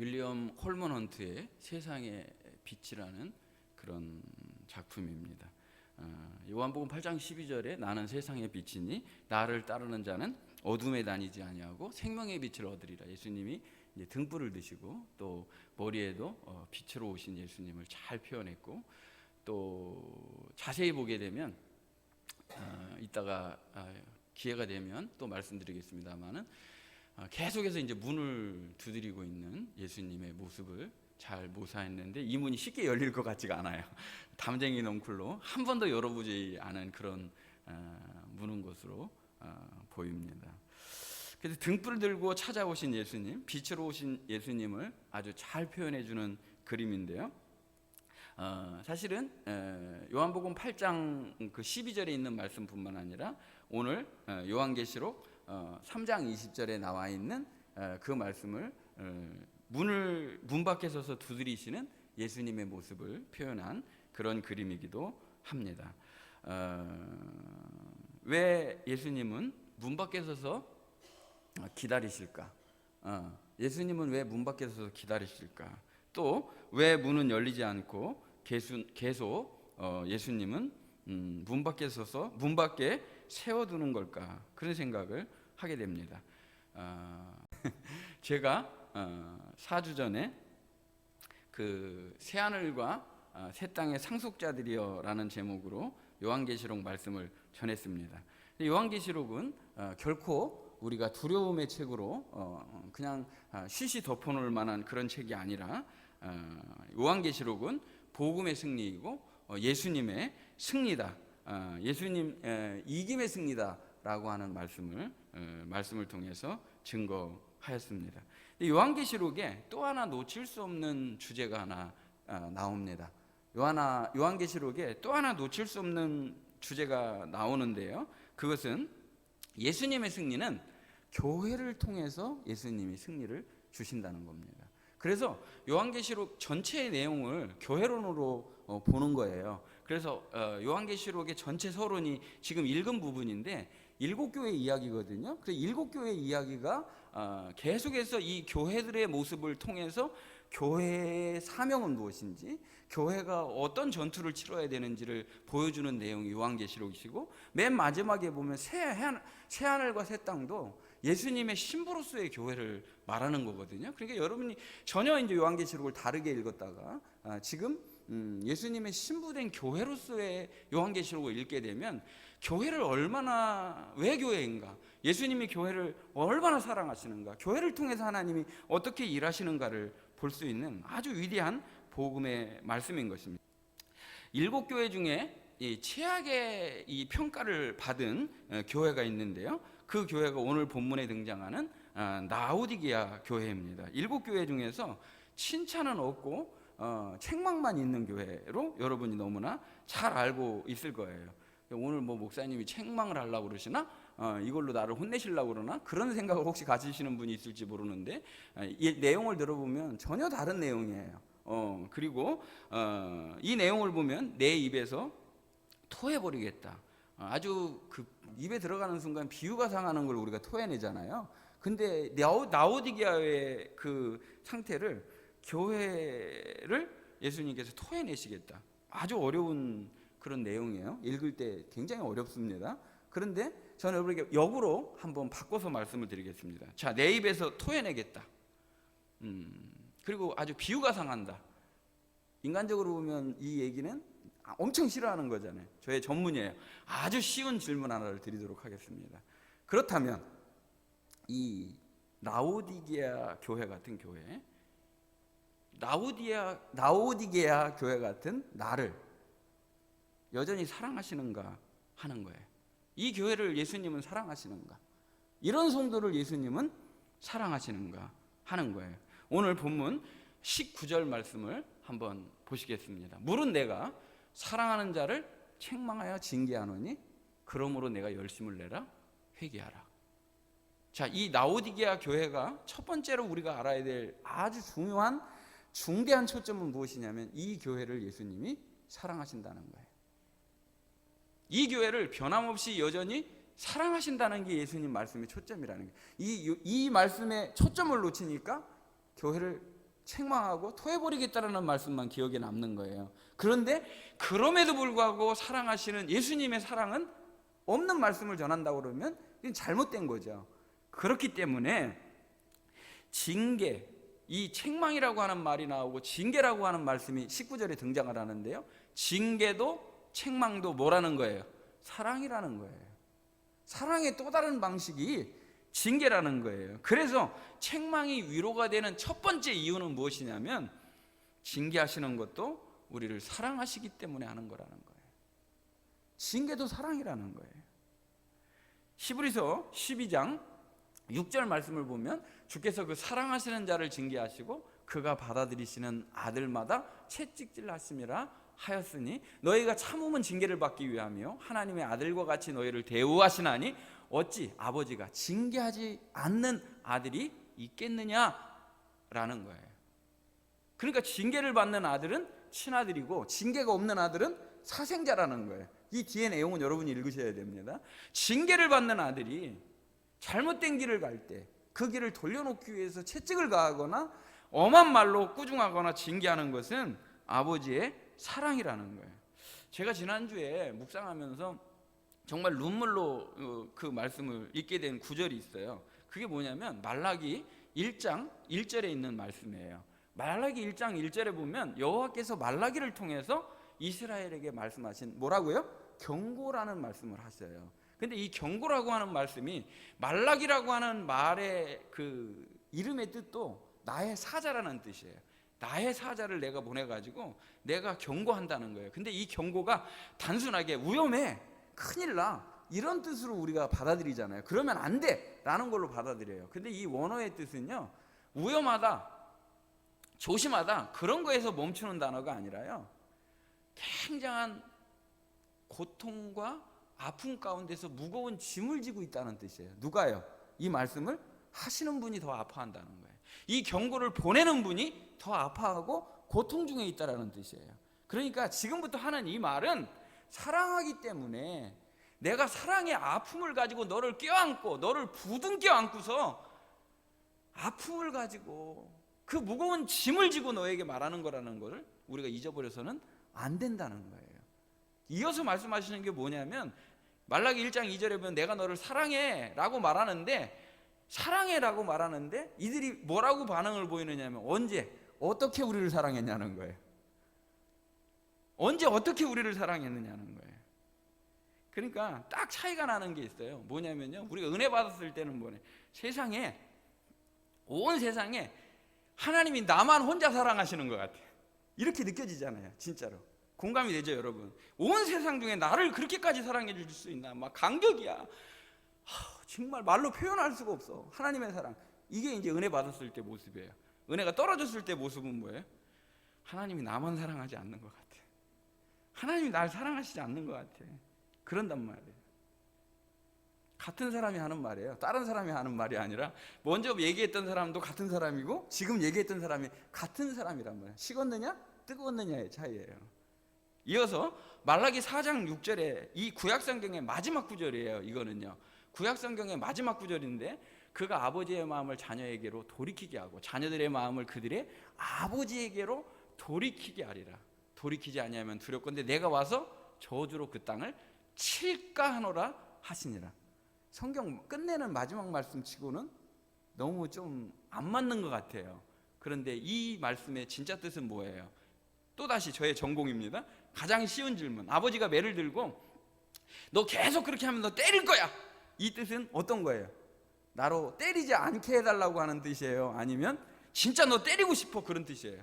윌리엄 콜먼 헌트의 세상의 빛이라는 그런 작품입니다. 요한복음 8장 12절에 나는 세상의 빛이니 나를 따르는 자는 어둠에 다니지 아니하고 생명의 빛을 얻으리라. 예수님이 이제 등불을 드시고 또 머리에도 빛으로 오신 예수님을 잘 표현했고, 또 자세히 보게 되면 이따가 기회가 되면 또 말씀드리겠습니다만은 계속해서 이제 문을 두드리고 있는 예수님의 모습을 잘 묘사했는데 이 문이 쉽게 열릴 것 같지가 않아요. 담쟁이 넝쿨로 한 번도 열어보지 않은 그런 무는 것으로 보입니다. 그래서 등불을 들고 찾아오신 예수님, 빛으로 오신 예수님을 아주 잘 표현해주는 그림인데요. 사실은 요한복음 8장 그 12절에 있는 말씀뿐만 아니라 오늘 요한계시록 3장 20절에 나와 있는 그 말씀을 문 밖에 서서 두드리시는 예수님의 모습을 표현한 그런 그림이기도 합니다. 왜 예수님은 문 밖에 서서 기다리실까? 예수님은 왜 문 밖에 서서 기다리실까? 또 왜 문은 열리지 않고 계속 예수님은 문 밖에 서서 문 밖에 세워두는 걸까? 그런 생각을 하게 됩니다. 제가 4주 전에 그 새하늘과 새 땅의 상속자들이여라는 제목으로 요한계시록 말씀을 전했습니다. 요한계시록은 결코 우리가 두려움의 책으로 그냥 쉬쉬 덮어놓을 만한 그런 책이 아니라 요한계시록은 복음의 승리이고 예수님의 승리다, 예수님 이김의 승리다라고 하는 말씀을 통해서 증거하였습니다. 요한계시록에 또 하나 놓칠 수 없는 주제가 하나 나옵니다. 요한계시록에 또 하나 놓칠 수 없는 주제가 나오는데요. 그것은 예수님의 승리는 교회를 통해서 예수님이 승리를 주신다는 겁니다. 그래서 요한계시록 전체의 내용을 교회론으로 보는 거예요. 그래서 요한계시록의 전체 서론이 지금 읽은 부분인데 7교회 이야기거든요. 그래서 7교회 이야기가 계속해서 이 교회들의 모습을 통해서 교회의 사명은 무엇인지, 교회가 어떤 전투를 치러야 되는지를 보여주는 내용이 요한계시록이시고, 맨 마지막에 보면 새하늘과 새 땅도 예수님의 신부로서의 교회를 말하는 거거든요. 그러니까 여러분이 전혀 이제 요한계시록을 다르게 읽었다가 지금 예수님의 신부된 교회로서의 요한계시록을 읽게 되면 교회를 왜 교회인가? 예수님이 교회를 얼마나 사랑하시는가? 교회를 통해서 하나님이 어떻게 일하시는가를 볼 수 있는 아주 위대한 복음의 말씀인 것입니다. 7교회 중에 최악의 이 평가를 받은 교회가 있는데요. 그 교회가 오늘 본문에 등장하는 라오디게아 교회입니다. 7교회 중에서 칭찬은 없고 책망만 있는 교회로 여러분이 너무나 잘 알고 있을 거예요. 오늘 목사님이 책망을 하려고 그러시나? 이걸로 나를 혼내시려고 그러나? 그런 생각을 혹시 가지시는 분이 있을지 모르는데 이 내용을 들어보면 전혀 다른 내용이에요. 그리고 이 내용을 보면 내 입에서 토해버리겠다. 아주 그 입에 들어가는 순간 비유가 상하는 걸 우리가 토해내잖아요. 근데 라오디게아의 그 상태를, 교회를 예수님께서 토해내시겠다. 아주 어려운 그런 내용이에요. 읽을 때 굉장히 어렵습니다. 그런데 저는 여러분에게 역으로 한번 바꿔서 말씀을 드리겠습니다. 자, 내 입에서 토해내겠다. 그리고 아주 비유가 상한다. 인간적으로 보면 이 얘기는 엄청 싫어하는 거잖아요. 저의 전문이에요. 아주 쉬운 질문 하나를 드리도록 하겠습니다. 그렇다면 이 라오디게아 교회 같은 교회, 라오디게아 교회 같은 나를 여전히 사랑하시는가 하는 거예요. 이 교회를 예수님은 사랑하시는가? 이런 성도를 예수님은 사랑하시는가 하는 거예요. 오늘 본문 19절 말씀을 한번 보시겠습니다. 물은 내가 사랑하는 자를 책망하여 징계하노니 그러므로 내가 열심을 내라 회개하라. 자, 이 라오디게아 교회가 첫 번째로 우리가 알아야 될 아주 중요한 중대한 초점은 무엇이냐면 이 교회를 예수님이 사랑하신다는 거예요. 이 교회를 변함없이 여전히 사랑하신다는 게 예수님 말씀의 초점이라는 거예요. 이 말씀의 초점을 놓치니까 교회를 책망하고 토해버리겠다라는 말씀만 기억에 남는 거예요. 그런데 그럼에도 불구하고 사랑하시는 예수님의 사랑은 없는 말씀을 전한다고 그러면 이건 잘못된 거죠. 그렇기 때문에 징계, 이 책망이라고 하는 말이 나오고 징계라고 하는 말씀이 19절에 등장을 하는데요, 징계도 책망도 뭐라는 거예요? 사랑이라는 거예요. 사랑의 또 다른 방식이 징계라는 거예요. 그래서 책망이 위로가 되는 첫 번째 이유는 무엇이냐면 징계하시는 것도 우리를 사랑하시기 때문에 하는 거라는 거예요. 징계도 사랑이라는 거예요. 히브리서 12장 6절 말씀을 보면 주께서 그 사랑하시는 자를 징계하시고 그가 받아들이시는 아들마다 채찍질 하심이라 하였으니 너희가 참으면 징계를 받기 위하며 하나님의 아들과 같이 너희를 대우하시나니 어찌 아버지가 징계하지 않는 아들이 있겠느냐라는 거예요. 그러니까 징계를 받는 아들은 친아들이고 징계가 없는 아들은 사생자라는 거예요. 이 뒤에 내용은 여러분이 읽으셔야 됩니다. 징계를 받는 아들이 잘못된 길을 갈 때 그 길을 돌려놓기 위해서 채찍을 가하거나 엄한 말로 꾸중하거나 징계하는 것은 아버지의 사랑이라는 거예요. 제가 지난주에 묵상하면서 정말 눈물로 그 말씀을 읽게 된 구절이 있어요. 그게 뭐냐면 말라기 1장 1절에 있는 말씀이에요. 말라기 1장 1절에 보면 여호와께서 말라기를 통해서 이스라엘에게 말씀하신 뭐라고요? 경고라는 말씀을 하셔요. 근데 이 경고라고 하는 말씀이 말라기라고 하는 말의 그 이름의 뜻도 나의 사자라는 뜻이에요. 나의 사자를 내가 보내가지고 내가 경고한다는 거예요. 근데 이 경고가 단순하게 위험해, 큰일 나, 이런 뜻으로 우리가 받아들이잖아요. 그러면 안 돼 라는 걸로 받아들여요. 근데 이 원어의 뜻은요, 위험하다, 조심하다, 그런 거에서 멈추는 단어가 아니라요, 굉장한 고통과 아픔 가운데서 무거운 짐을 지고 있다는 뜻이에요. 누가요? 이 말씀을 하시는 분이 더 아파한다는 거예요. 이 경고를 보내는 분이 더 아파하고 고통 중에 있다는 뜻이에요. 그러니까 지금부터 하는 이 말은 사랑하기 때문에 내가 사랑의 아픔을 가지고 너를 껴안고 너를 부둥켜 안고서 아픔을 가지고 그 무거운 짐을 지고 너에게 말하는 거라는 걸 우리가 잊어버려서는 안 된다는 거예요. 이어서 말씀하시는 게 뭐냐면 말라기 1장 2절에 보면 내가 너를 사랑해 라고 말하는데, 사랑해 라고 말하는데 이들이 뭐라고 반응을 보이느냐면 언제 어떻게 우리를 사랑했냐는 거예요. 언제 어떻게 우리를 사랑했느냐는 거예요. 그러니까 딱 차이가 나는 게 있어요. 뭐냐면요, 우리가 은혜 받았을 때는 뭐냐, 세상에, 온 세상에 하나님이 나만 혼자 사랑하시는 것 같아요. 이렇게 느껴지잖아요. 진짜로 공감이 되죠, 여러분? 온 세상 중에 나를 그렇게까지 사랑해 줄 수 있나? 막 감격이야. 정말 말로 표현할 수가 없어. 하나님의 사랑. 이게 이제 은혜 받았을 때 모습이에요. 은혜가 떨어졌을 때 모습은 뭐예요? 하나님이 나만 사랑하지 않는 것 같아. 하나님이 날 사랑하시지 않는 것 같아. 그런단 말이에요. 같은 사람이 하는 말이에요. 다른 사람이 하는 말이 아니라 먼저 얘기했던 사람도 같은 사람이고 지금 얘기했던 사람이 같은 사람이란 말이에요. 식었느냐 뜨거웠느냐의 차이예요. 이어서 말라기 4장 6절에 이 구약성경의 마지막 구절이에요. 이거는요, 구약성경의 마지막 구절인데 그가 아버지의 마음을 자녀에게로 돌이키게 하고 자녀들의 마음을 그들의 아버지에게로 돌이키게 하리라. 돌이키지 아니하면 두렵건대 내가 와서 저주로 그 땅을 칠까 하노라 하시니라. 성경 끝내는 마지막 말씀 치고는 너무 좀 안 맞는 것 같아요. 그런데 이 말씀의 진짜 뜻은 뭐예요? 또다시 저의 전공입니다. 가장 쉬운 질문. 아버지가 매를 들고 너 계속 그렇게 하면 너 때릴 거야, 이 뜻은 어떤 거예요? 나로 때리지 않게 해달라고 하는 뜻이에요? 아니면 진짜 너 때리고 싶어, 그런 뜻이에요?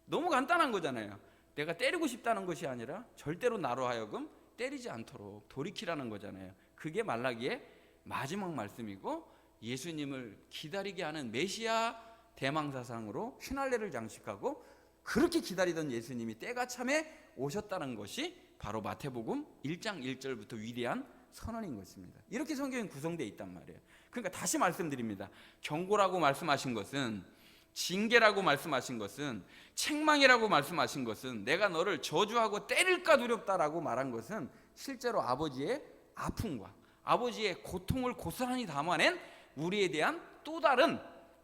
너무 간단한 거잖아요. 내가 때리고 싶다는 것이 아니라 절대로 나로 하여금 때리지 않도록 돌이키라는 거잖아요. 그게 말라기의 마지막 말씀이고 예수님을 기다리게 하는 메시아 대망사상으로 휘날레를 장식하고 그렇게 기다리던 예수님이 때가 참에 오셨다는 것이 바로 마태복음 1장 1절부터 위대한 선언인 것입니다. 이렇게 성경이 구성되어 있단 말이에요. 그러니까 다시 말씀드립니다. 경고라고 말씀하신 것은, 징계라고 말씀하신 것은, 책망이라고 말씀하신 것은, 내가 너를 저주하고 때릴까 두렵다라고 말한 것은 실제로 아버지의 아픔과 아버지의 고통을 고스란히 담아낸 우리에 대한 또 다른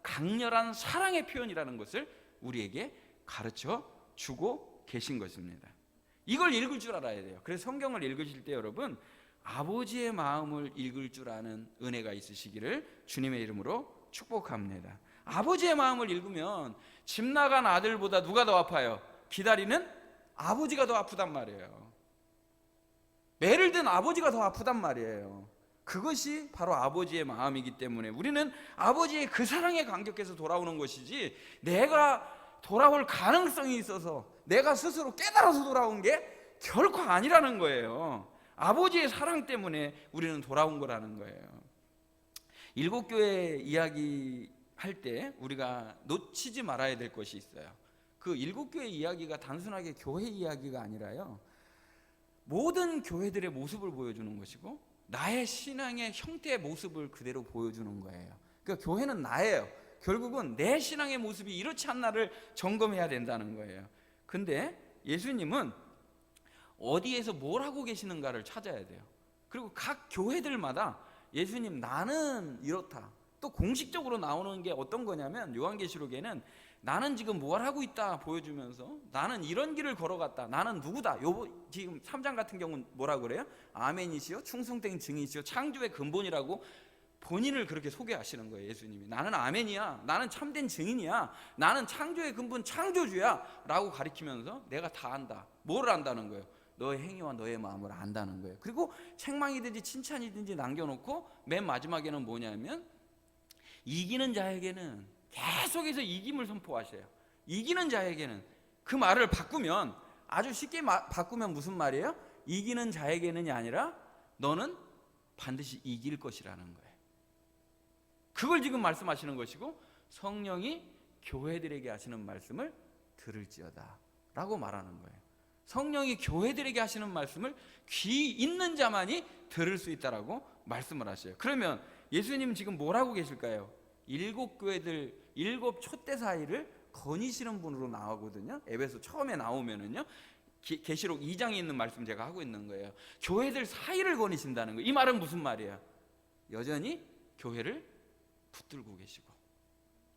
강렬한 사랑의 표현이라는 것을 우리에게 가르쳐 주고 계신 것입니다. 이걸 읽을 줄 알아야 돼요. 그래서 성경을 읽으실 때 여러분, 아버지의 마음을 읽을 줄 아는 은혜가 있으시기를 주님의 이름으로 축복합니다. 아버지의 마음을 읽으면 집 나간 아들보다 누가 더 아파요? 기다리는 아버지가 더 아프단 말이에요. 매를 든 아버지가 더 아프단 말이에요. 그것이 바로 아버지의 마음이기 때문에 우리는 아버지의 그 사랑에 감격해서 돌아오는 것이지, 내가 돌아올 가능성이 있어서 내가 스스로 깨달아서 돌아온 게 결코 아니라는 거예요. 아버지의 사랑 때문에 우리는 돌아온 거라는 거예요. 일곱 교회 이야기 할 때 우리가 놓치지 말아야 될 것이 있어요. 그 일곱 교회 이야기가 단순하게 교회 이야기가 아니라요, 모든 교회들의 모습을 보여주는 것이고 나의 신앙의 형태의 모습을 그대로 보여주는 거예요. 그러니까 교회는 나예요. 결국은 내 신앙의 모습이 이렇지 않나를 점검해야 된다는 거예요. 근데 예수님은 어디에서 뭘 하고 계시는가를 찾아야 돼요. 그리고 각 교회들마다 예수님 나는 이렇다, 또 공식적으로 나오는 게 어떤 거냐면, 요한계시록에는 나는 지금 뭘 하고 있다 보여주면서 나는 이런 길을 걸어갔다, 나는 누구다. 지금 3장 같은 경우는 뭐라 그래요? 아멘이시요 충성된 증인이시요 창조의 근본이라고 본인을 그렇게 소개하시는 거예요. 예수님이 나는 아멘이야, 나는 참된 증인이야, 나는 창조의 근본 창조주야 라고 가리키면서 내가 다 안다. 뭐를 안다는 거예요? 너의 행위와 너의 마음을 안다는 거예요. 그리고 책망이든지 칭찬이든지 남겨놓고 맨 마지막에는 뭐냐면, 이기는 자에게는 계속해서 이김을 선포하셔요. 이기는 자에게는, 그 말을 바꾸면, 아주 쉽게 바꾸면 무슨 말이에요? 이기는 자에게는이 아니라 너는 반드시 이길 것이라는 거예요. 그걸 지금 말씀하시는 것이고, 성령이 교회들에게 하시는 말씀을 들을지어다 라고 말하는 거예요. 성령이 교회들에게 하시는 말씀을 귀 있는 자만이 들을 수 있다라고 말씀을 하셔요. 그러면 예수님 지금 뭘 하고 계실까요? 일곱 교회들, 일곱 촛대 사이를 거니시는 분으로 나오거든요. 에베소 처음에 나오면은요, 계시록 2장에 있는 말씀 제가 하고 있는 거예요. 교회들 사이를 거니신다는 거예요. 이 말은 무슨 말이에요? 여전히 교회를 붙들고 계시고,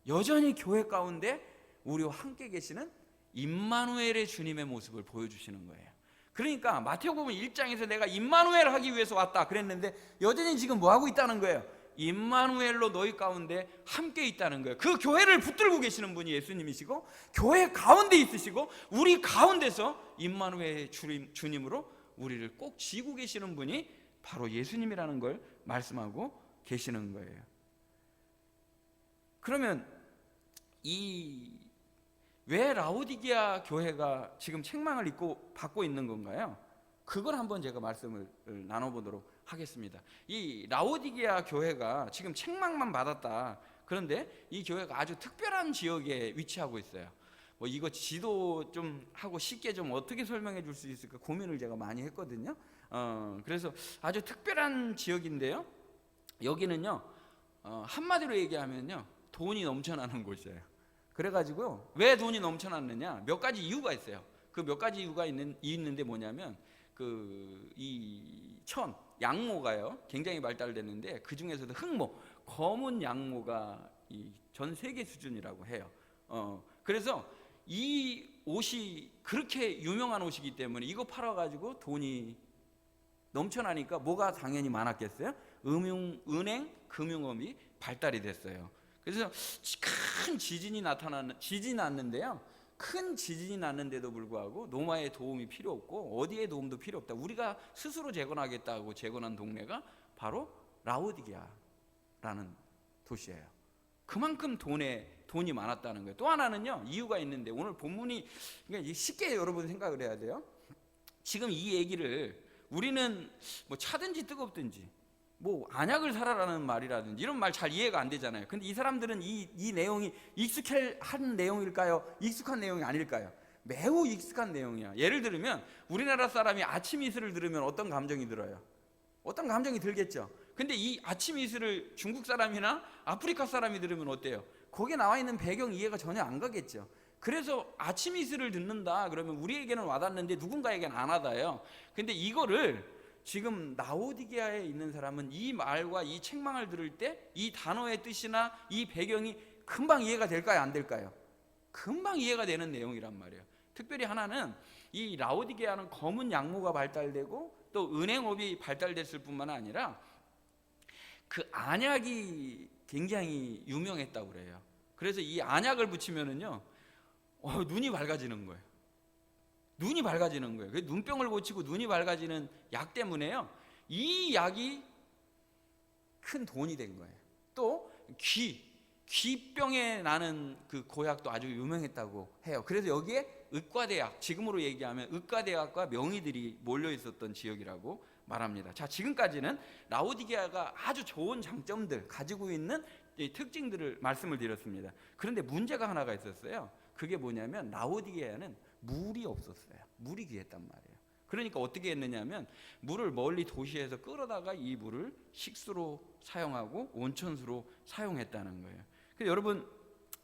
여전히 교회 가운데 우리와 함께 계시는 임마누엘의 주님의 모습을 보여주시는 거예요. 그러니까 마태복음 1장에서 내가 임마누엘 하기 위해서 왔다 그랬는데, 여전히 지금 뭐 하고 있다는 거예요? 임마누엘로 너희 가운데 함께 있다는 거예요. 그 교회를 붙들고 계시는 분이 예수님이시고, 교회 가운데 있으시고, 우리 가운데서 임마누엘의 주님으로 우리를 꼭 지고 계시는 분이 바로 예수님이라는 걸 말씀하고 계시는 거예요. 그러면 왜 라오디게아 교회가 지금 책망을 받고 있는 건가요? 그걸 한번 제가 말씀을 나눠보도록 하겠습니다. 이 라오디게아 교회가 지금 책망만 받았다. 그런데 이 교회가 아주 특별한 지역에 위치하고 있어요. 이거 지도 좀 하고 쉽게 좀 어떻게 설명해 줄 수 있을까 고민을 제가 많이 했거든요. 그래서 아주 특별한 지역인데요, 여기는요, 한마디로 얘기하면요, 돈이 넘쳐나는 곳이에요. 그래가지고 왜 돈이 넘쳐났느냐, 몇 가지 이유가 있어요. 그 몇 가지 이유가 있는데 뭐냐면, 양모가요 굉장히 발달됐는데, 그 중에서도 흑모, 검은 양모가 전 세계 수준이라고 해요. 그래서 이 옷이 그렇게 유명한 옷이기 때문에 이거 팔아가지고 돈이 넘쳐나니까 뭐가 당연히 많았겠어요? 은행, 금융업이 발달이 됐어요. 그래서 큰 지진이 났는데요, 큰 지진이 났는데도 불구하고 노마의 도움이 필요 없고 어디에 도움도 필요 없다, 우리가 스스로 재건하겠다고 재건한 동네가 바로 라오디게아라는 도시예요. 그만큼 돈이 많았다는 거예요. 또 하나는요, 이유가 있는데, 오늘 본문이, 그러니까 쉽게 여러분 생각을 해야 돼요. 지금 이 얘기를 우리는 뭐 차든지 뜨겁든지 뭐 안약을 사라라는 말이라든지 이런 말 잘 이해가 안 되잖아요. 근데 이 사람들은 이 내용이 익숙한 내용일까요? 익숙한 내용이 아닐까요? 매우 익숙한 내용이야. 예를 들면 우리나라 사람이 아침 이슬을 들으면 어떤 감정이 들어요? 어떤 감정이 들겠죠. 근데 이 아침 이슬을 중국 사람이나 아프리카 사람이 들으면 어때요? 거기에 나와 있는 배경 이해가 전혀 안 가겠죠. 그래서 아침 이슬을 듣는다 그러면 우리에게는 와닿는데 누군가에게는 안 와닿아요. 근데 이거를 지금 라오디게아에 있는 사람은 이 말과 이 책망을 들을 때 이 단어의 뜻이나 이 배경이 금방 이해가 될까요? 안 될까요? 금방 이해가 되는 내용이란 말이에요. 특별히 하나는 이 라오디게아는 검은 양모가 발달되고 또 은행업이 발달됐을 뿐만 아니라 그 안약이 굉장히 유명했다고 그래요. 그래서 이 안약을 붙이면은요, 눈이 밝아지는 거예요. 눈이 밝아지는 거예요. 눈병을 고치고 눈이 밝아지는 약 때문에요, 이 약이 큰 돈이 된 거예요. 또 귀병에 나는 그 고약도 아주 유명했다고 해요. 그래서 여기에 의과대학, 지금으로 얘기하면 의과대학과 명의들이 몰려 있었던 지역이라고 말합니다. 자, 지금까지는 라오디게아가 아주 좋은 장점들 가지고 있는 이 특징들을 말씀을 드렸습니다. 그런데 문제가 하나가 있었어요. 그게 뭐냐면 라오디게아는 물이 없었어요. 물이 귀했단 말이에요. 그러니까 어떻게 했느냐면 물을 멀리 도시에서 끌어다가 이 물을 식수로 사용하고 온천수로 사용했다는 거예요. 그래서 여러분,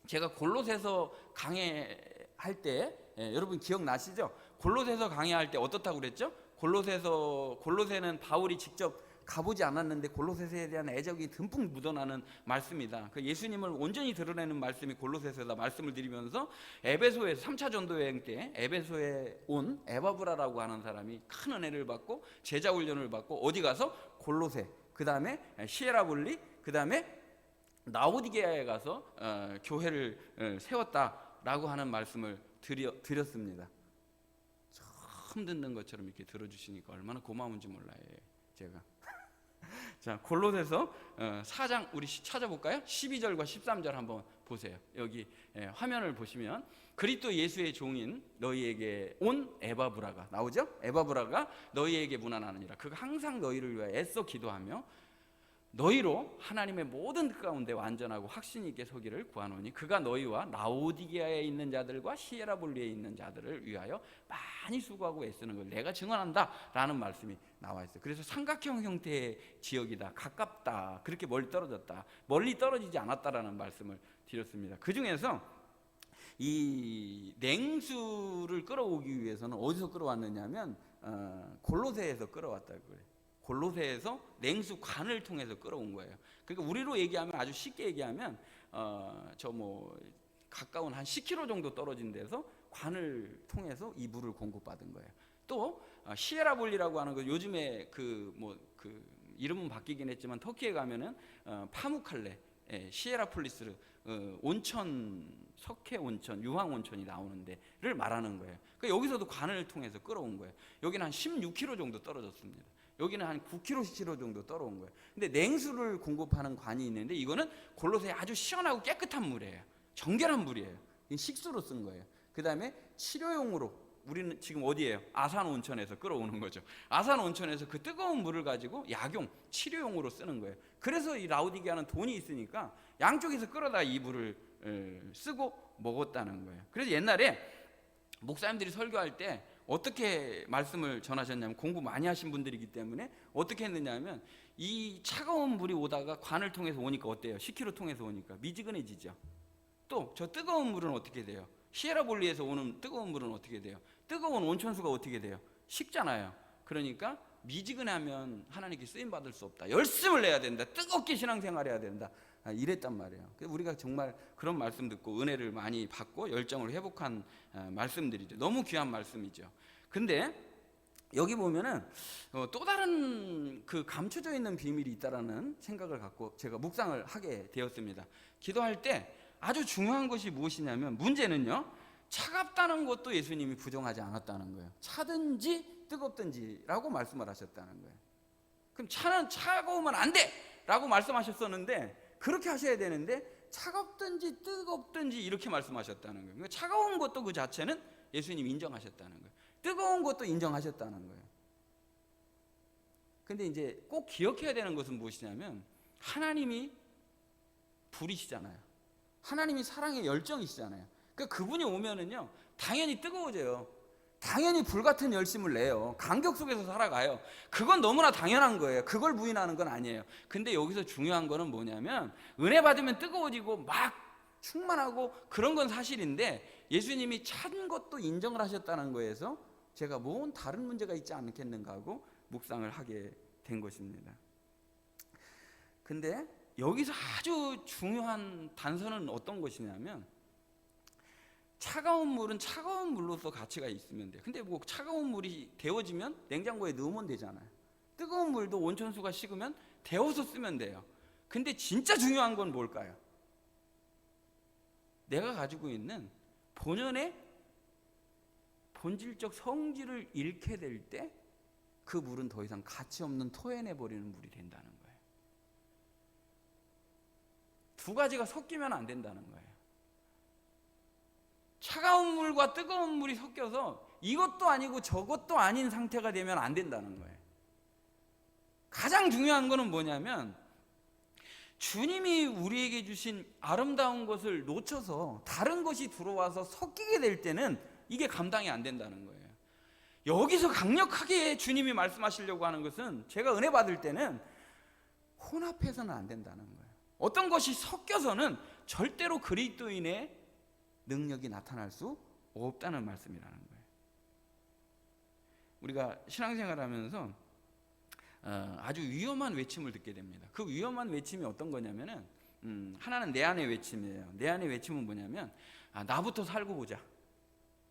제가 골로새서 강해할 때, 여러분 기억나시죠? 골로새서 강해할 때 어떻다고 그랬죠? 골로새는 바울이 직접 가보지 않았는데 골로새서에 대한 애정이 듬뿍 묻어나는 말씀이다. 그 예수님을 온전히 드러내는 말씀이 골로새서다 말씀을 드리면서, 에베소에서 3차 전도 여행 때 에베소에 온 에바브라라고 하는 사람이 큰 은혜를 받고 제자 훈련을 받고 어디 가서 골로새, 그 다음에 시에라볼리, 그 다음에 라오디게아에 가서 교회를 세웠다라고 하는 말씀을 드렸습니다. 처음 듣는 것처럼 이렇게 들어주시니까 얼마나 고마운지 몰라요, 제가. 자, 골로새서 4장 우리 찾아볼까요? 12절과 13절 한번 보세요. 여기 화면을 보시면 그리스도 예수의 종인 너희에게 온 에바브라가 나오죠? 에바브라가 너희에게 문안하느니라. 그가 항상 너희를 위하여 애써 기도하며 너희로 하나님의 모든 뜻 가운데 완전하고 확신 있게 서기를 구하노니 그가 너희와 라오디게아에 있는 자들과 시에라볼리에 있는 자들을 위하여 많이 수고하고 애쓰는 걸 내가 증언한다 라는 말씀이 나와 있어요. 그래서 삼각형 형태의 지역이다, 가깝다, 그렇게 멀리 떨어졌다, 멀리 떨어지지 않았다라는 말씀을 드렸습니다. 그 중에서 이 냉수를 끌어오기 위해서는 어디서 끌어왔느냐면 골로새에서 끌어왔다고 그래요. 골로새에서 냉수관을 통해서 끌어온 거예요. 그러니까 우리로 얘기하면, 아주 쉽게 얘기하면 가까운 한 10km 정도 떨어진 데서 관을 통해서 이 물을 공급받은 거예요. 또 시에라볼리라고 하는 거, 요즘에 이름은 바뀌긴 했지만 터키에 가면은 파무칼레, 시에라폴리스 온천, 석회 온천, 유황 온천이 나오는 데를 말하는 거예요. 그러니까 여기서도 관을 통해서 끌어온 거예요. 여기는 한 16km 정도 떨어졌습니다. 여기는 한 9km 정도 떨어온 거예요. 근데 냉수를 공급하는 관이 있는데 이거는 골로새 아주 시원하고 깨끗한 물이에요. 정결한 물이에요. 식수로 쓴 거예요. 그 다음에 치료용으로, 우리는 지금 어디예요? 아산 온천에서 끌어오는 거죠. 아산 온천에서 그 뜨거운 물을 가지고 약용, 치료용으로 쓰는 거예요. 그래서 이 라오디게아는 돈이 있으니까 양쪽에서 끌어다 이 물을 쓰고 먹었다는 거예요. 그래서 옛날에 목사님들이 설교할 때 어떻게 말씀을 전하셨냐면, 공부 많이 하신 분들이기 때문에 어떻게 했느냐면, 이 차가운 물이 오다가 관을 통해서 오니까 어때요? 10km 통해서 오니까 미지근해지죠. 또 저 뜨거운 물은 어떻게 돼요? 시에라볼리에서 오는 뜨거운 물은 어떻게 돼요? 뜨거운 온천수가 어떻게 돼요? 식잖아요. 그러니까 미지근하면 하나님께 쓰임 받을 수 없다, 열심을 내야 된다, 뜨겁게 신앙생활해야 된다, 이랬단 말이에요. 우리가 정말 그런 말씀 듣고 은혜를 많이 받고 열정을 회복한 말씀들이죠. 너무 귀한 말씀이죠. 근데 여기 보면은 또 다른 그 감춰져 있는 비밀이 있다라는 생각을 갖고 제가 묵상을 하게 되었습니다. 기도할 때 아주 중요한 것이 무엇이냐면, 문제는요, 차갑다는 것도 예수님이 부정하지 않았다는 거예요. 차든지 뜨겁든지라고 말씀을 하셨다는 거예요. 그럼 차는 차가우면 안 돼! 라고 말씀하셨었는데, 그렇게 하셔야 되는데 차갑든지 뜨겁든지 이렇게 말씀하셨다는 거예요. 그러니까 차가운 것도 그 자체는 예수님이 인정하셨다는 거예요. 뜨거운 것도 인정하셨다는 거예요. 근데 이제 꼭 기억해야 되는 것은 무엇이냐면, 하나님이 불이시잖아요. 하나님이 사랑의 열정이시잖아요. 그러니까 그분이 오면은요, 당연히 뜨거워져요. 당연히 불같은 열심을 내요. 간격 속에서 살아가요. 그건 너무나 당연한 거예요. 그걸 부인하는 건 아니에요. 근데 여기서 중요한 거는 뭐냐면, 은혜 받으면 뜨거워지고 막 충만하고 그런 건 사실인데, 예수님이 찬 것도 인정을 하셨다는 거에서 제가 뭔 다른 문제가 있지 않겠는가 하고 묵상을 하게 된 것입니다. 근데 여기서 아주 중요한 단서는 어떤 것이냐면, 차가운 물은 차가운 물로서 가치가 있으면 돼. 근데 뭐 차가운 물이 데워지면 냉장고에 넣으면 되잖아요. 뜨거운 물도 온천수가 식으면 데워서 쓰면 돼요. 근데 진짜 중요한 건 뭘까요? 내가 가지고 있는 본연의 본질적 성질을 잃게 될 때 그 물은 더 이상 가치 없는 토해내버리는 물이 된다는 거예요. 두 가지가 섞이면 안 된다는 거예요. 차가운 물과 뜨거운 물이 섞여서 이것도 아니고 저것도 아닌 상태가 되면 안 된다는 거예요. 가장 중요한 거는 뭐냐면, 주님이 우리에게 주신 아름다운 것을 놓쳐서 다른 것이 들어와서 섞이게 될 때는 이게 감당이 안 된다는 거예요. 여기서 강력하게 주님이 말씀하시려고 하는 것은, 제가 은혜 받을 때는 혼합해서는 안 된다는 거예요. 어떤 것이 섞여서는 절대로 그리스도인의 능력이 나타날 수 없다는 말씀이라는 거예요. 우리가 신앙생활하면서 아주 위험한 외침을 듣게 됩니다. 그 위험한 외침이 어떤 거냐면은, 하나는 내 안의 외침이에요. 내 안의 외침은 뭐냐면, 나부터 살고 보자.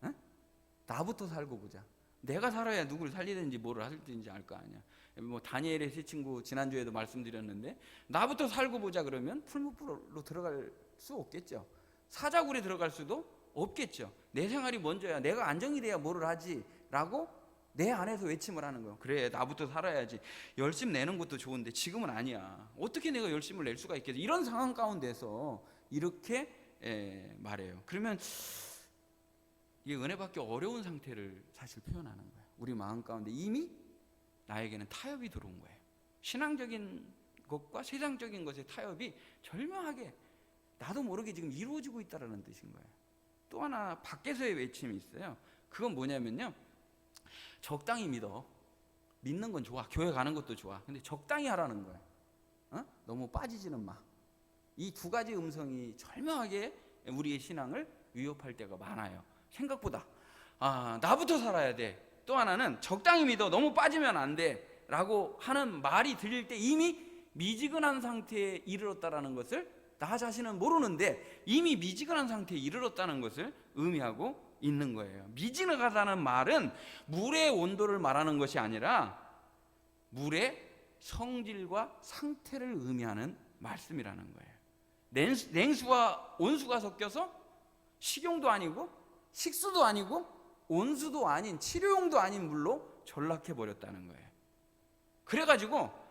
어? 나부터 살고 보자. 내가 살아야 누구를 살리든지 뭐를 하든지 알 거 아니야. 뭐 다니엘의 세 친구 지난주에도 말씀드렸는데, 나부터 살고 보자 그러면 풀무불로 들어갈 수 없겠죠. 사자굴에 들어갈 수도 없겠죠. 내 생활이 먼저야. 내가 안정이 돼야 뭐를 하지 라고 내 안에서 외침을 하는 거예요. 그래, 나부터 살아야지. 열심 내는 것도 좋은데 지금은 아니야. 어떻게 내가 열심을 낼 수가 있겠어. 이런 상황 가운데서 이렇게 말해요. 그러면 이게 은혜 받기 어려운 상태를 사실 표현하는 거예요. 우리 마음 가운데 이미 나에게는 타협이 들어온 거예요. 신앙적인 것과 세상적인 것의 타협이 절묘하게 나도 모르게 지금 이루어지고 있다는 뜻인 거예요. 또 하나 밖에서의 외침이 있어요. 그건 뭐냐면요, 적당히 믿어. 믿는 건 좋아. 교회 가는 것도 좋아. 근데 적당히 하라는 거예요. 너무 빠지지는 마. 이 두 가지 음성이 절묘하게 우리의 신앙을 위협할 때가 많아요. 생각보다 나부터 살아야 돼. 또 하나는 적당히 믿어. 너무 빠지면 안 돼 라고 하는 말이 들릴 때 이미 미지근한 상태에 이르렀다라는 것을 나 자신은 모르는데 이미 미지근한 상태에 이르렀다는 것을 의미하고 있는 거예요. 미지근하다는 말은 물의 온도를 말하는 것이 아니라 물의 성질과 상태를 의미하는 말씀이라는 거예요. 냉수와 온수가 섞여서 식용도 아니고 식수도 아니고 온수도 아닌 치료용도 아닌 물로 전락해 버렸다는 거예요. 그래가지고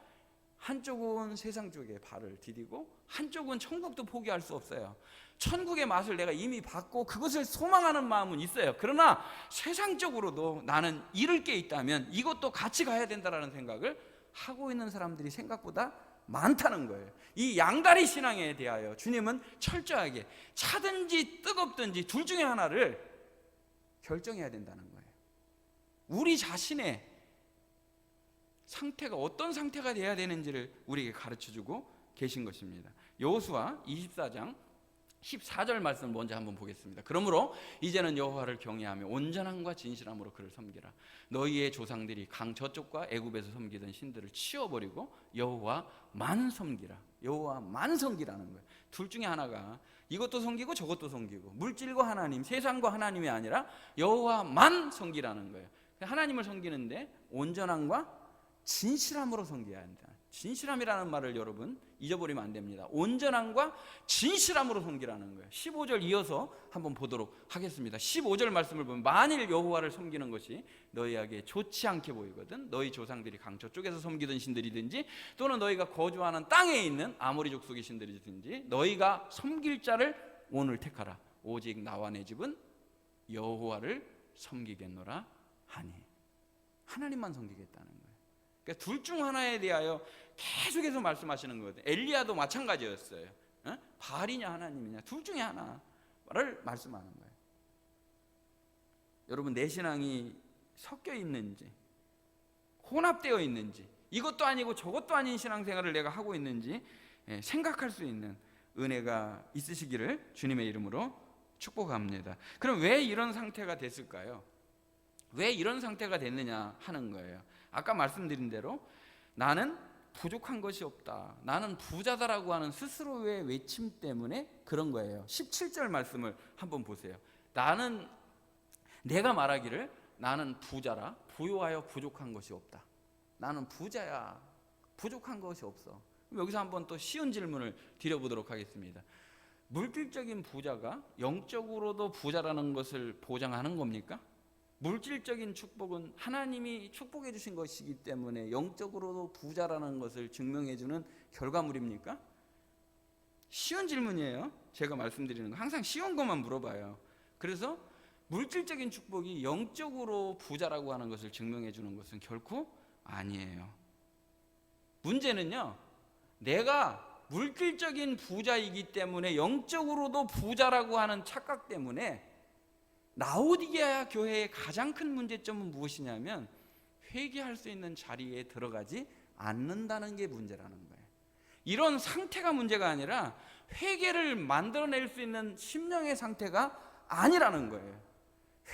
한쪽은 세상 쪽에 발을 디디고 한쪽은 천국도 포기할 수 없어요. 천국의 맛을 내가 이미 받고 그것을 소망하는 마음은 있어요. 그러나 세상적으로도 나는 잃을 게 있다면 이것도 같이 가야 된다라는 생각을 하고 있는 사람들이 생각보다 많다는 거예요. 이 양다리 신앙에 대하여 주님은 철저하게 차든지 뜨겁든지 둘 중에 하나를 결정해야 된다는 거예요. 우리 자신의 상태가 어떤 상태가 돼야 되는지를 우리에게 가르쳐주고 계신 것입니다. 여호수아 24장 14절 말씀을 먼저 한번 보겠습니다. 그러므로 이제는 여호와를 경외하며 온전함과 진실함으로 그를 섬기라. 너희의 조상들이 강 저쪽과 애굽에서 섬기던 신들을 치워버리고 여호와만 섬기라. 여호와만 섬기라는 거예요. 둘 중에 하나가 이것도 섬기고 저것도 섬기고 물질과 하나님, 세상과 하나님이 아니라 여호와만 섬기라는 거예요. 하나님을 섬기는데 온전함과 진실함으로 섬겨야 한다. 진실함이라는 말을 여러분 잊어버리면 안 됩니다. 온전함과 진실함으로 섬기라는 거예요. 15절 이어서 한번 보도록 하겠습니다. 15절 말씀을 보면 만일 여호와를 섬기는 것이 너희에게 좋지 않게 보이거든 너희 조상들이 강 저쪽에서 섬기던 신들이든지 또는 너희가 거주하는 땅에 있는 아모리 족속의 신들이든지 너희가 섬길 자를 오늘 택하라. 오직 나와 내 집은 여호와를 섬기겠노라 하니. 하나님만 섬기겠다는 거예요. 그러니까 둘 중 하나에 대하여 계속해서 말씀하시는 거거든요. 엘리야도 마찬가지였어요. 바알이냐 하나님이냐 둘 중에 하나를 말씀하는 거예요. 여러분 내 신앙이 섞여 있는지 혼합되어 있는지 이것도 아니고 저것도 아닌 신앙생활을 내가 하고 있는지 생각할 수 있는 은혜가 있으시기를 주님의 이름으로 축복합니다. 그럼 왜 이런 상태가 됐을까요? 왜 이런 상태가 됐느냐 하는 거예요. 아까 말씀드린 대로 나는 부족한 것이 없다, 나는 부자다라고 하는 스스로의 외침 때문에 그런 거예요. 17절 말씀을 한번 보세요. 내가 말하기를 나는 부자라 부요하여 부족한 것이 없다. 나는 부자야, 부족한 것이 없어. 여기서 한번 또 쉬운 질문을 드려보도록 하겠습니다. 물질적인 부자가 영적으로도 부자라는 것을 보장하는 겁니까? 물질적인 축복은 하나님이 축복해 주신 것이기 때문에 영적으로도 부자라는 것을 증명해 주는 결과물입니까? 쉬운 질문이에요. 제가 말씀드리는 거 항상 쉬운 것만 물어봐요. 그래서 물질적인 축복이 영적으로 부자라고 하는 것을 증명해 주는 것은 결코 아니에요. 문제는요, 내가 물질적인 부자이기 때문에 영적으로도 부자라고 하는 착각 때문에 라오디게아 교회의 가장 큰 문제점은 무엇이냐면 회개할 수 있는 자리에 들어가지 않는다는 게 문제라는 거예요. 이런 상태가 문제가 아니라 회개를 만들어낼 수 있는 심령의 상태가 아니라는 거예요.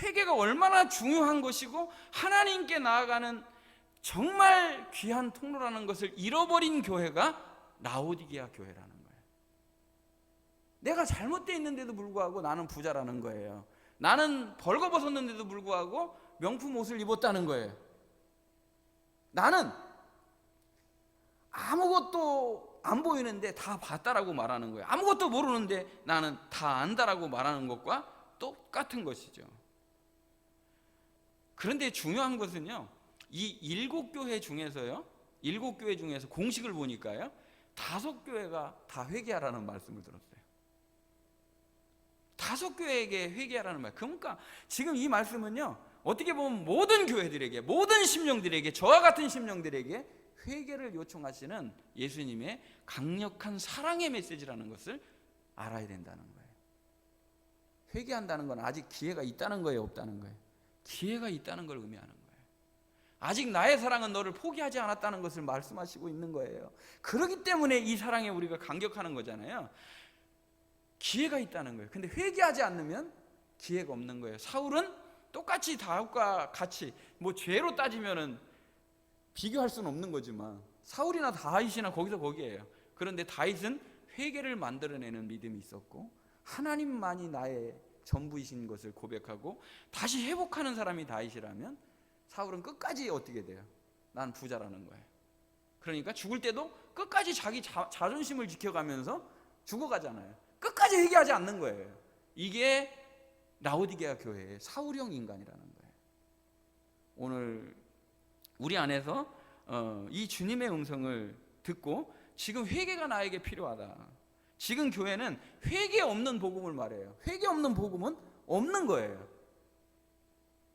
회개가 얼마나 중요한 것이고 하나님께 나아가는 정말 귀한 통로라는 것을 잃어버린 교회가 라오디게아 교회라는 거예요. 내가 잘못되어 있는데도 불구하고 나는 부자라는 거예요. 나는 벌거벗었는데도 불구하고 명품 옷을 입었다는 거예요. 나는 아무것도 안 보이는데 다 봤다라고 말하는 거예요. 아무것도 모르는데 나는 다 안다라고 말하는 것과 똑같은 것이죠. 그런데 중요한 것은요, 이 7교회 중에서요, 7교회 중에서 공식을 보니까요, 5교회가 다 회개하라는 말씀을 들었어요. 5교회에게 회개하라는 말. 그러니까 지금 이 말씀은요, 어떻게 보면 모든 교회들에게, 모든 심령들에게, 저와 같은 심령들에게 회개를 요청하시는 예수님의 강력한 사랑의 메시지라는 것을 알아야 된다는 거예요. 회개한다는 건 아직 기회가 있다는 거예요, 없다는 거예요? 기회가 있다는 걸 의미하는 거예요. 아직 나의 사랑은 너를 포기하지 않았다는 것을 말씀하시고 있는 거예요. 그렇기 때문에 이 사랑에 우리가 감격하는 거잖아요. 기회가 있다는 거예요. 근데 회개하지 않으면 기회가 없는 거예요. 사울은 똑같이 다윗과 같이, 뭐 죄로 따지면은 비교할 수는 없는 거지만 사울이나 다윗이나 거기서 거기에요. 그런데 다윗은 회개를 만들어내는 믿음이 있었고 하나님만이 나의 전부이신 것을 고백하고 다시 회복하는 사람이 다윗이라면 사울은 끝까지 어떻게 돼요? 난 부자라는 거예요. 그러니까 죽을 때도 끝까지 자기 자존심을 지켜가면서 죽어가잖아요. 끝까지 회개하지 않는 거예요. 이게 라오디게아 교회의 사울형 인간이라는 거예요. 오늘 우리 안에서 이 주님의 음성을 듣고 지금 회개가 나에게 필요하다. 지금 교회는 회개 없는 복음을 말해요. 회개 없는 복음은 없는 거예요.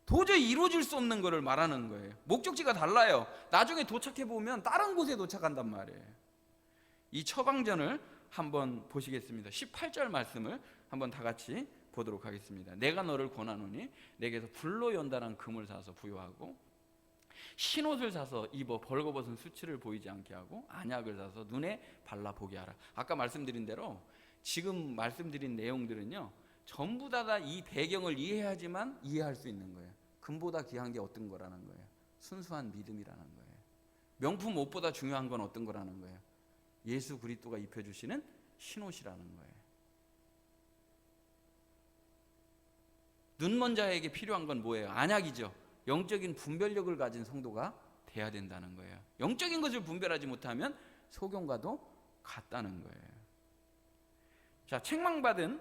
도저히 이루어질 수 없는 것을 말하는 거예요. 목적지가 달라요. 나중에 도착해 보면 다른 곳에 도착한단 말이에요. 이 처방전을 한번 보시겠습니다. 18절 말씀을 한번 다 같이 보도록 하겠습니다. 내가 너를 권하노니 내게서 불로 연단한 금을 사서 부여하고 흰옷을 사서 입어 벌거벗은 수치를 보이지 않게 하고 안약을 사서 눈에 발라 보게 하라. 아까 말씀드린 대로 지금 말씀드린 내용들은요, 전부 다 이 배경을 이해하지만 이해할 수 있는 거예요. 금보다 귀한 게 어떤 거라는 거예요? 순수한 믿음이라는 거예요. 명품 옷보다 중요한 건 어떤 거라는 거예요? 예수 그리스도가 입혀주시는 흰옷이라는 거예요. 눈먼 자에게 필요한 건 뭐예요? 안약이죠. 영적인 분별력을 가진 성도가 돼야 된다는 거예요. 영적인 것을 분별하지 못하면 소경과도 같다는 거예요. 자, 책망받은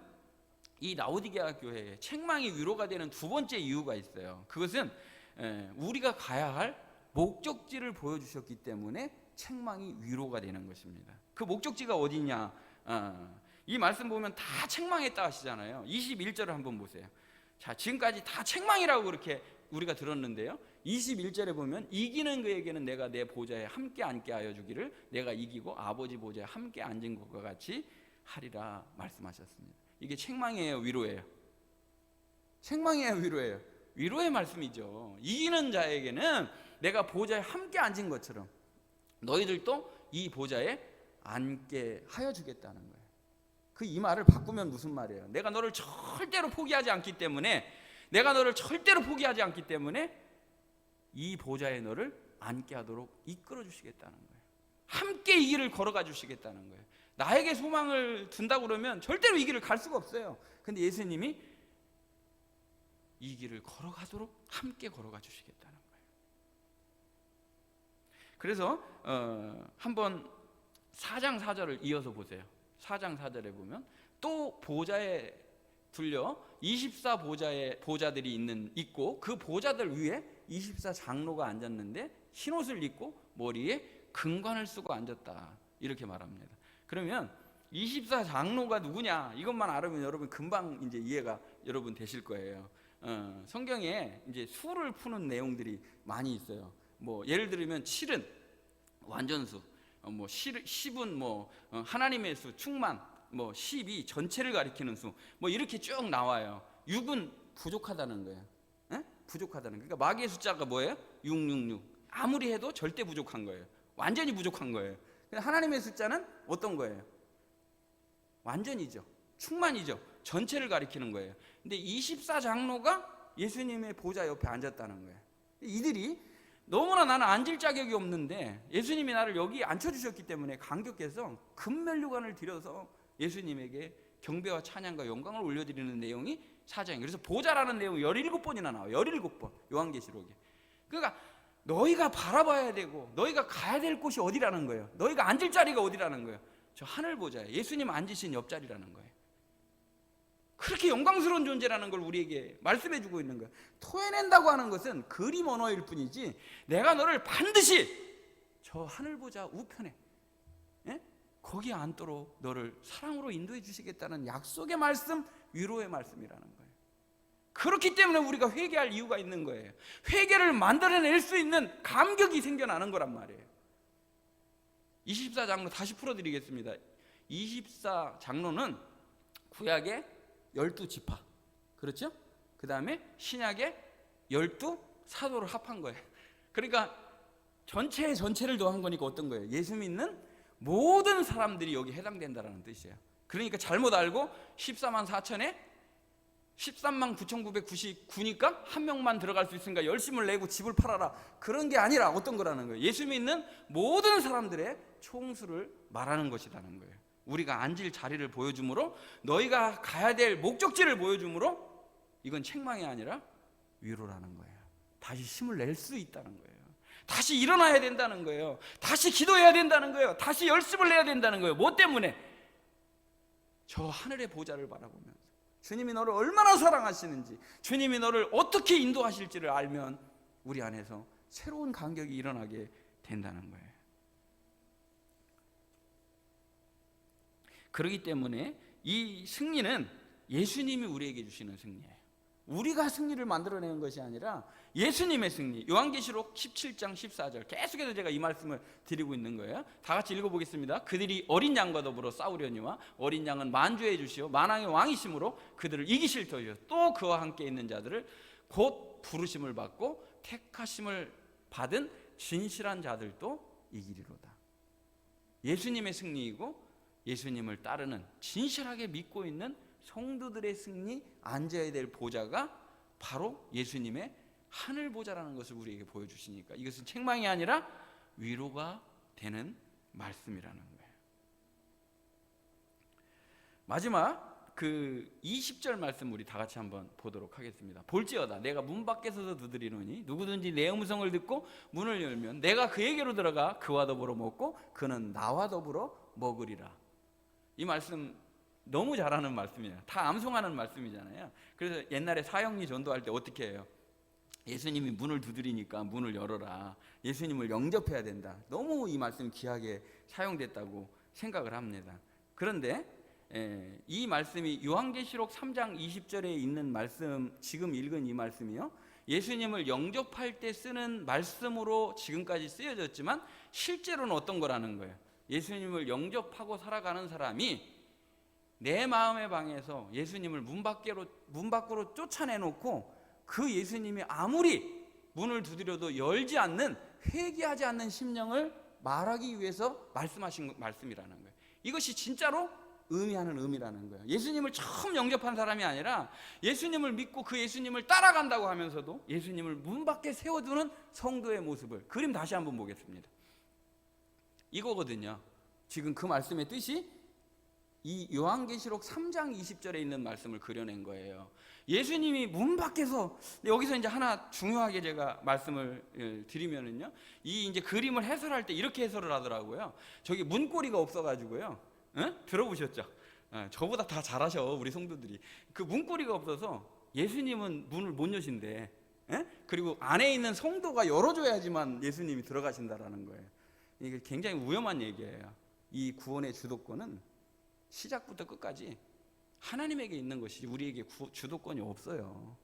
이 라오디게아 교회에 책망이 위로가 되는 두 번째 이유가 있어요. 그것은 우리가 가야 할 목적지를 보여주셨기 때문에 책망이 위로가 되는 것입니다. 그 목적지가 어디냐? 이 말씀 보면 다 책망했다 하시잖아요. 21절을 한번 보세요. 자, 지금까지 다 책망이라고 그렇게 우리가 들었는데요, 21절에 보면 이기는 그에게는 내가 내 보좌에 함께 앉게 하여 주기를 내가 이기고 아버지 보좌에 함께 앉은 것과 같이 하리라 말씀하셨습니다. 이게 책망이에요, 위로예요? 책망이에요, 위로예요? 위로의 말씀이죠. 이기는 자에게는 내가 보좌에 함께 앉은 것처럼 너희들도 이 보좌에 앉게 하여 주겠다는 거예요. 이 말을 바꾸면 무슨 말이에요? 내가 너를 절대로 포기하지 않기 때문에, 내가 너를 절대로 포기하지 않기 때문에 이 보좌에 너를 앉게 하도록 이끌어 주시겠다는 거예요. 함께 이 길을 걸어가 주시겠다는 거예요. 나에게 소망을 둔다고 그러면 절대로 이 길을 갈 수가 없어요. 근데 예수님이 이 길을 걸어가도록 함께 걸어가 주시겠다는 거예요. 그래서 한번 4장 4절을 이어서 보세요. 4장 4절에 보면 또 보좌에 둘려 24 보좌들이 있고 그 보좌들 위에 24 장로가 앉았는데 흰옷을 입고 머리에 금관을 쓰고 앉았다, 이렇게 말합니다. 그러면 24 장로가 누구냐, 이것만 알으면 여러분 금방 이제 이해가 여러분 되실 거예요. 성경에 이제 수를 푸는 내용들이 많이 있어요. 뭐 예를 들면 7은 완전수, 뭐 10은 하나님의 수, 충만, 10이 전체를 가리키는 수, 이렇게 쭉 나와요. 6은 부족하다는 거예요. 부족하다는 거예요. 그러니까 마귀의 숫자가 뭐예요? 666. 아무리 해도 절대 부족한 거예요. 완전히 부족한 거예요. 하나님의 숫자는 어떤 거예요? 완전이죠. 충만이죠. 전체를 가리키는 거예요. 근데 24 장로가 예수님의 보좌 옆에 앉았다는 거예요. 이들이 너무나 나는 앉을 자격이 없는데 예수님이 나를 여기 앉혀주셨기 때문에 감격해서 금면류관을 드려서 예수님에게 경배와 찬양과 영광을 올려드리는 내용이 4장이에요. 그래서 보좌라는 내용이 17번이나 나와요. 17번 요한계시록에. 그러니까 너희가 바라봐야 되고 너희가 가야 될 곳이 어디라는 거예요. 너희가 앉을 자리가 어디라는 거예요. 저 하늘 보좌에 예수님 앉으신 옆자리라는 거예요. 그렇게 영광스러운 존재라는 걸 우리에게 말씀해 주고 있는 거예요. 토해낸다고 하는 것은 그림 언어일 뿐이지 내가 너를 반드시 저 하늘 보좌 우편에 거기에 앉도록 너를 사랑으로 인도해 주시겠다는 약속의 말씀, 위로의 말씀이라는 거예요. 그렇기 때문에 우리가 회개할 이유가 있는 거예요. 회개를 만들어낼 수 있는 감격이 생겨나는 거란 말이에요. 24장로 다시 풀어드리겠습니다. 24장로는 구약의 12지파, 그렇죠? 그 다음에 신약의 12사도를 합한 거예요. 그러니까 전체를 더한 거니까 어떤 거예요? 예수 믿는 모든 사람들이 여기 해당된다는 뜻이에요. 그러니까 잘못 알고 14만 4천에 13만 9,999니까 한 명만 들어갈 수 있으니까 열심을 내고 집을 팔아라, 그런 게 아니라 어떤 거라는 거예요? 예수 믿는 모든 사람들의 총수를 말하는 것이라는 거예요. 우리가 앉을 자리를 보여주므로, 너희가 가야 될 목적지를 보여주므로, 이건 책망이 아니라 위로라는 거예요. 다시 힘을 낼 수 있다는 거예요. 다시 일어나야 된다는 거예요. 다시 기도해야 된다는 거예요. 다시 열심을 내야 된다는 거예요. 뭐 때문에? 저 하늘의 보좌를 바라보면서 주님이 너를 얼마나 사랑하시는지, 주님이 너를 어떻게 인도하실지를 알면 우리 안에서 새로운 감격이 일어나게 된다는 거예요. 그렇기 때문에 이 승리는 예수님이 우리에게 주시는 승리예요. 우리가 승리를 만들어내는 것이 아니라 예수님의 승리. 요한계시록 17장 14절 계속해서 제가 이 말씀을 드리고 있는 거예요. 다 같이 읽어보겠습니다. 그들이 어린 양과 더불어 싸우려니와 어린 양은 만주해 주시오 만왕의 왕이심으로 그들을 이기실 터이요 또 그와 함께 있는 자들을 곧 부르심을 받고 택하심을 받은 진실한 자들도 이기리로다. 예수님의 승리이고 예수님을 따르는 진실하게 믿고 있는 성도들의 승리, 앉아야 될 보좌가 바로 예수님의 하늘 보좌라는 것을 우리에게 보여주시니까 이것은 책망이 아니라 위로가 되는 말씀이라는 거예요. 마지막 그 20절 말씀 우리 다 같이 한번 보도록 하겠습니다. 볼지어다 내가 문 밖에 서서 두드리노니 누구든지 내 음성을 듣고 문을 열면 내가 그에게로 들어가 그와 더불어 먹고 그는 나와 더불어 먹으리라. 이 말씀 너무 잘하는 말씀이에요. 다 암송하는 말씀이잖아요. 그래서 옛날에 사형리 전도할 때 어떻게 해요? 예수님이 문을 두드리니까 문을 열어라. 예수님을 영접해야 된다. 너무 이 말씀이 귀하게 사용됐다고 생각을 합니다. 그런데 이 말씀이 요한계시록 3장 20절에 있는 말씀, 지금 읽은 이 말씀이요, 예수님을 영접할 때 쓰는 말씀으로 지금까지 쓰여졌지만 실제로는 어떤 거라는 거예요? 예수님을 영접하고 살아가는 사람이 내 마음의 방에서 예수님을 문 밖으로 쫓아내놓고 그 예수님이 아무리 문을 두드려도 열지 않는, 회개하지 않는 심령을 말하기 위해서 말씀하신 말씀이라는 거예요. 이것이 진짜로 의미하는 의미라는 거예요. 예수님을 처음 영접한 사람이 아니라 예수님을 믿고 그 예수님을 따라간다고 하면서도 예수님을 문 밖에 세워두는 성도의 모습을, 그림 다시 한번 보겠습니다. 이거거든요. 지금 그 말씀의 뜻이 이 요한계시록 3장 20절에 있는 말씀을 그려낸 거예요. 예수님이 문 밖에서, 여기서 이제 하나 중요하게 제가 말씀을 드리면은요, 이 이제 그림을 해설할 때 이렇게 해설을 하더라고요. 저기 문고리가 없어가지고요. 들어보셨죠? 저보다 다 잘하셔 우리 성도들이. 그 문고리가 없어서 예수님은 문을 못 여신대. 그리고 안에 있는 성도가 열어줘야지만 예수님이 들어가신다라는 거예요. 이게 굉장히 위험한 얘기예요. 이 구원의 주도권은 시작부터 끝까지 하나님에게 있는 것이지 우리에게 주도권이 없어요.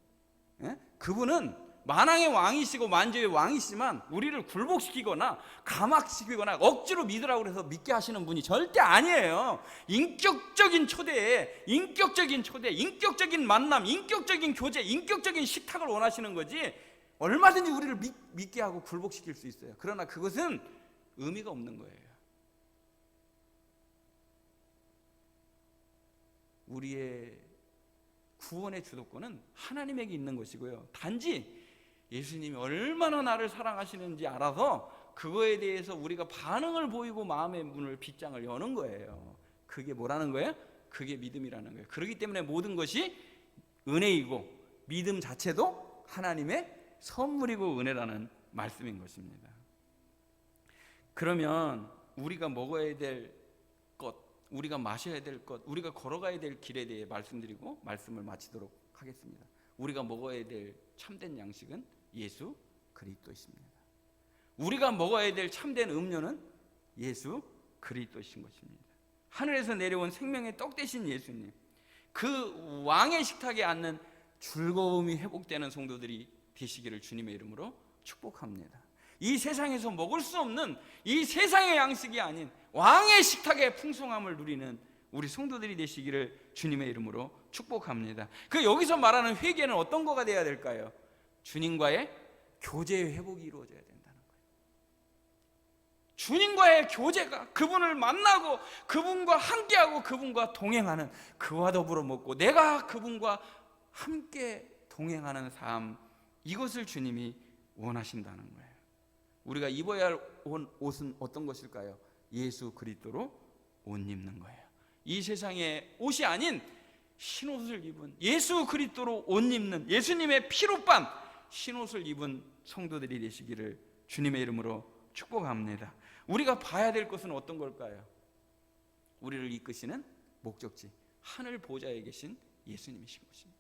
그분은 만왕의 왕이시고 만주의 왕이시지만 우리를 굴복시키거나 감학시키거나 억지로 믿으라고 해서 믿게 하시는 분이 절대 아니에요. 인격적인 초대에 인격적인 초대, 인격적인 만남, 인격적인 교제, 인격적인 식탁을 원하시는 거지 얼마든지 우리를 믿게 하고 굴복시킬 수 있어요. 그러나 그것은 의미가 없는 거예요. 우리의 구원의 주도권은 하나님에게 있는 것이고요. 단지 예수님이 얼마나 나를 사랑하시는지 알아서 그거에 대해서 우리가 반응을 보이고 마음의 문을 빗장을 여는 거예요. 그게 뭐라는 거예요? 그게 믿음이라는 거예요. 그렇기 때문에 모든 것이 은혜이고 믿음 자체도 하나님의 선물이고 은혜라는 말씀인 것입니다. 그러면 우리가 먹어야 될 것, 우리가 마셔야 될 것, 우리가 걸어가야 될 길에 대해 말씀드리고 말씀을 마치도록 하겠습니다. 우리가 먹어야 될 참된 양식은 예수 그리스도이십니다. 우리가 먹어야 될 참된 음료는 예수 그리스도이신 것입니다. 하늘에서 내려온 생명의 떡 되신 예수님, 그 왕의 식탁에 앉는 즐거움이 회복되는 성도들이 되시기를 주님의 이름으로 축복합니다. 이 세상에서 먹을 수 없는 이 세상의 양식이 아닌 왕의 식탁의 풍성함을 누리는 우리 성도들이 되시기를 주님의 이름으로 축복합니다. 그 여기서 말하는 회개는 어떤 거가 돼야 될까요? 주님과의 교제의 회복이 이루어져야 된다는 거예요. 주님과의 교제가, 그분을 만나고 그분과 함께하고 그분과 동행하는, 그와 더불어 먹고 내가 그분과 함께 동행하는 삶, 이것을 주님이 원하신다는 거예요. 우리가 입어야 할 옷은 어떤 것일까요? 예수 그리스도로 옷 입는 거예요. 이 세상의 옷이 아닌 흰옷을 입은, 예수 그리스도로 옷 입는, 예수님의 피로 빤 흰옷을 입은 성도들이 되시기를 주님의 이름으로 축복합니다. 우리가 봐야 될 것은 어떤 걸까요? 우리를 이끄시는 목적지, 하늘 보좌에 계신 예수님이신 것입니다.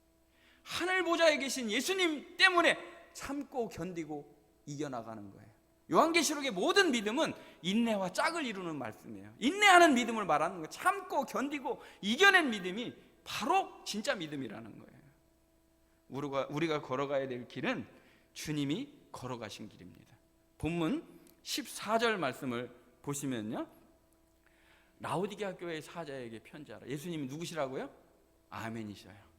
하늘 보좌에 계신 예수님 때문에 참고 견디고 이겨나가는 거예요. 요한계시록의 모든 믿음은 인내와 짝을 이루는 말씀이에요. 인내하는 믿음을 말하는 거예요. 참고 견디고 이겨낸 믿음이 바로 진짜 믿음이라는 거예요. 우리가 걸어가야 될 길은 주님이 걸어가신 길입니다. 본문 14절 말씀을 보시면요, 라오디게아 교회 사자에게 편지하라. 예수님이 누구시라고요? 아멘이셔요.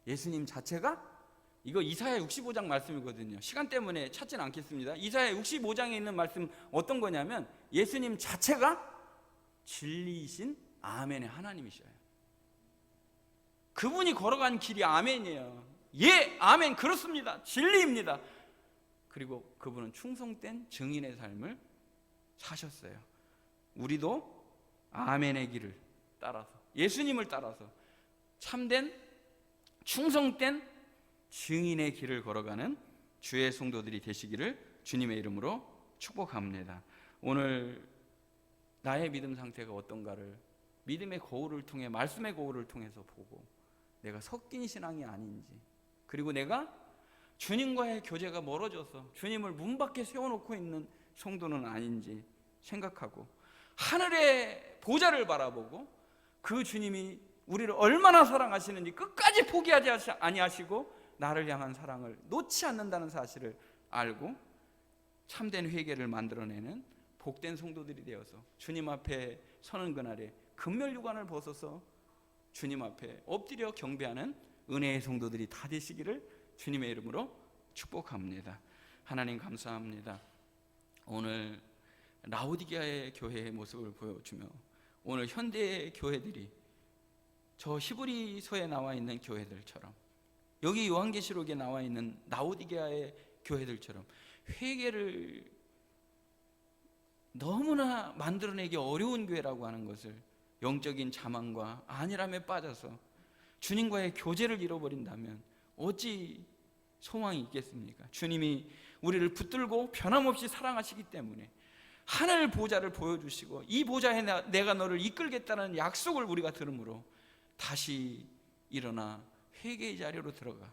예수님 자체가, 이거 이사야 65장 말씀이거든요. 시간 때문에 찾지는 않겠습니다. 이사야 65장에 있는 말씀 어떤 거냐면 예수님 자체가 진리이신 아멘의 하나님이셔요. 그분이 걸어간 길이 아멘이에요. 예, 아멘, 그렇습니다. 진리입니다. 그리고 그분은 충성된 증인의 삶을 사셨어요. 우리도 아멘의 길을 따라서, 예수님을 따라서 참된 충성된 증인의 길을 걸어가는 주의 성도들이 되시기를 주님의 이름으로 축복합니다. 오늘 나의 믿음 상태가 어떤가를 믿음의 거울을 통해, 말씀의 거울을 통해서 보고 내가 섞인 신앙이 아닌지, 그리고 내가 주님과의 교제가 멀어져서 주님을 문 밖에 세워놓고 있는 성도는 아닌지 생각하고 하늘의 보좌를 바라보고 그 주님이 우리를 얼마나 사랑하시는지 끝까지 포기하지 아니하시고 나를 향한 사랑을 놓지 않는다는 사실을 알고 참된 회개를 만들어내는 복된 성도들이 되어서 주님 앞에 서는 그날에 금멸유관을 벗어서 주님 앞에 엎드려 경배하는 은혜의 성도들이 다 되시기를 주님의 이름으로 축복합니다. 하나님 감사합니다. 오늘 라오디게아의 교회의 모습을 보여주며 오늘 현대의 교회들이 저 히브리서에 나와 있는 교회들처럼, 여기 요한계시록에 나와 있는 라오디게아의 교회들처럼 회개를 너무나 만들어내기 어려운 교회라고 하는 것을 영적인 자만과 안일함에 빠져서 주님과의 교제를 잃어버린다면 어찌 소망이 있겠습니까? 주님이 우리를 붙들고 변함없이 사랑하시기 때문에 하늘 보좌를 보여주시고 이 보좌에 내가 너를 이끌겠다는 약속을 우리가 들으므로 다시 일어나 회개의 자리로 들어가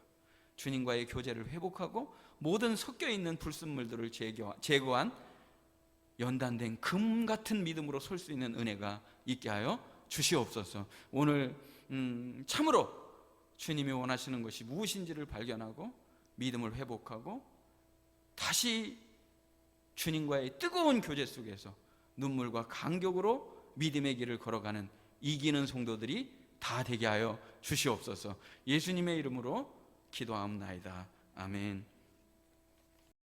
주님과의 교제를 회복하고 모든 섞여있는 불순물들을 제거한 연단된 금 같은 믿음으로 설 수 있는 은혜가 있게 하여 주시옵소서. 오늘 참으로 주님이 원하시는 것이 무엇인지를 발견하고 믿음을 회복하고 다시 주님과의 뜨거운 교제 속에서 눈물과 간격으로 믿음의 길을 걸어가는 이기는 성도들이 다 되게 하여 주시옵소서. 예수님의 이름으로 기도하옵나이다. 아멘.